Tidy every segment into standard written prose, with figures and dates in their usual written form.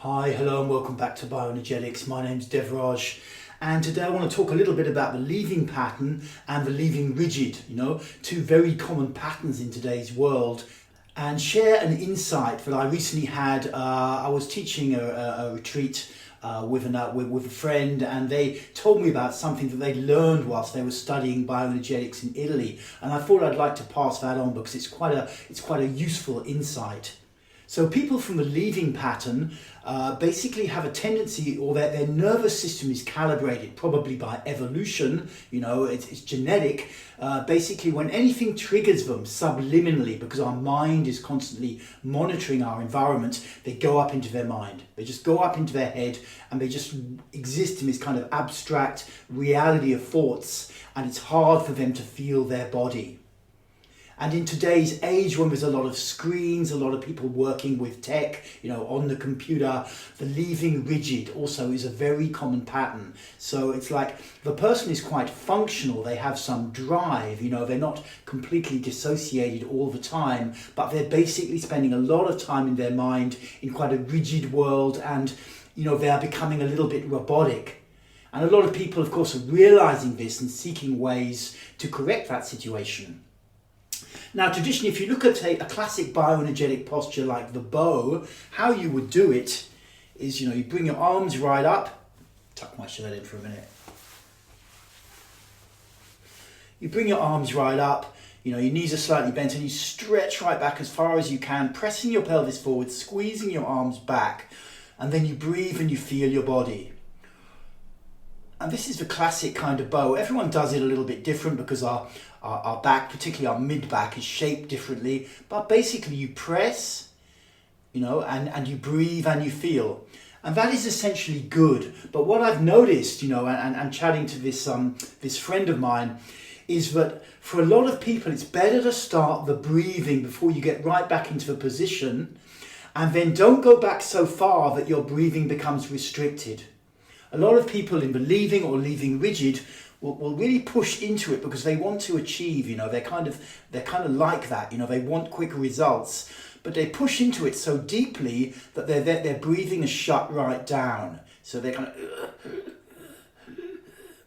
Hi, hello and welcome back to Bioenergetics. My name's Devraj and today I want to talk a little bit about the leaving pattern and the leaving rigid, two very common patterns in today's world, and share an insight that I recently had. I was teaching a retreat with a friend, and they told me about something that they learned whilst they were studying bioenergetics in Italy, and I thought I'd like to pass that on because it's quite a useful insight. So people from the leaving pattern basically have a tendency, or their nervous system is calibrated, probably by evolution, it's genetic. Basically, when anything triggers them subliminally, because our mind is constantly monitoring our environment, they go up into their mind. They just go up into their head and they just exist in this kind of abstract reality of thoughts, and it's hard for them to feel their body. And in today's age, when there's a lot of screens, a lot of people working with tech, on the computer, the leaving rigid also is a very common pattern. So it's like the person is quite functional, they have some drive, they're not completely dissociated all the time, but they're basically spending a lot of time in their mind in quite a rigid world, and they are becoming a little bit robotic. And a lot of people, of course, are realizing this and seeking ways to correct that situation. Now, traditionally, if you look at a classic bioenergetic posture like the bow, how you would do it is, you bring your arms right up. Tuck my shirt in for a minute. You bring your arms right up, your knees are slightly bent, and you stretch right back as far as you can, pressing your pelvis forward, squeezing your arms back, and then you breathe and you feel your body. And this is the classic kind of bow. Everyone does it a little bit different because our back, particularly our mid-back, is shaped differently. But basically you press, and you breathe and you feel. And that is essentially good. But what I've noticed, and chatting to this friend of mine, is that for a lot of people it's better to start the breathing before you get right back into the position, and then don't go back so far that your breathing becomes restricted. A lot of people in the leaving or leaving rigid will really push into it because they want to achieve, they're kind of like that, they want quick results, but they push into it so deeply that their breathing is shut right down. So they're kind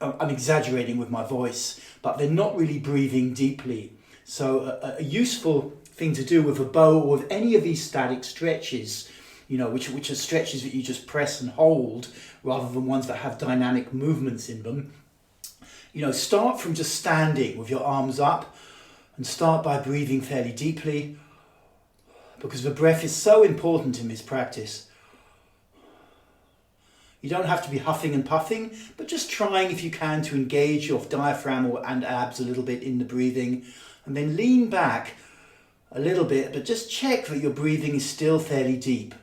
of, I'm exaggerating with my voice, but they're not really breathing deeply. So a useful thing to do with a bow or with any of these static stretches, which are stretches that you just press and hold rather than ones that have dynamic movements in them. Start from just standing with your arms up and start by breathing fairly deeply, because the breath is so important in this practice. You don't have to be huffing and puffing, but just trying, if you can, to engage your diaphragm and abs a little bit in the breathing, and then lean back a little bit, but just check that your breathing is still fairly deep.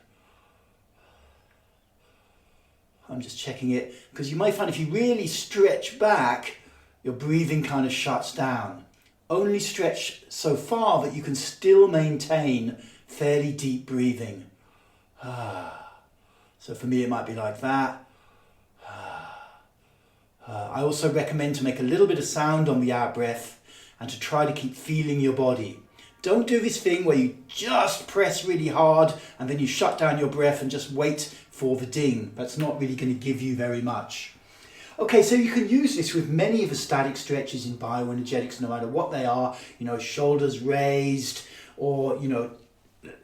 I'm just checking it, because you might find if you really stretch back, your breathing kind of shuts down. Only stretch so far that you can still maintain fairly deep breathing. So for me it might be like that. I also recommend to make a little bit of sound on the out breath and to try to keep feeling your body. Don't do this thing where you just press really hard and then you shut down your breath and just wait for the ding. That's not really going to give you very much. Okay, so you can use this with many of the static stretches in bioenergetics, no matter what they are, shoulders raised or,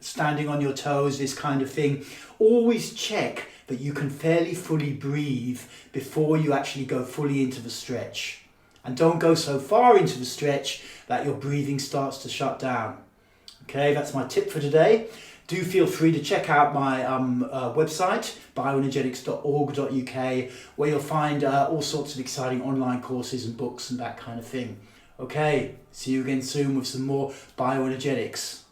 standing on your toes, this kind of thing. Always check that you can fairly fully breathe before you actually go fully into the stretch. And don't go so far into the stretch that your breathing starts to shut down. Okay, that's my tip for today. Do feel free to check out my website, bioenergetics.org.uk, where you'll find all sorts of exciting online courses and books and that kind of thing. Okay, see you again soon with some more bioenergetics.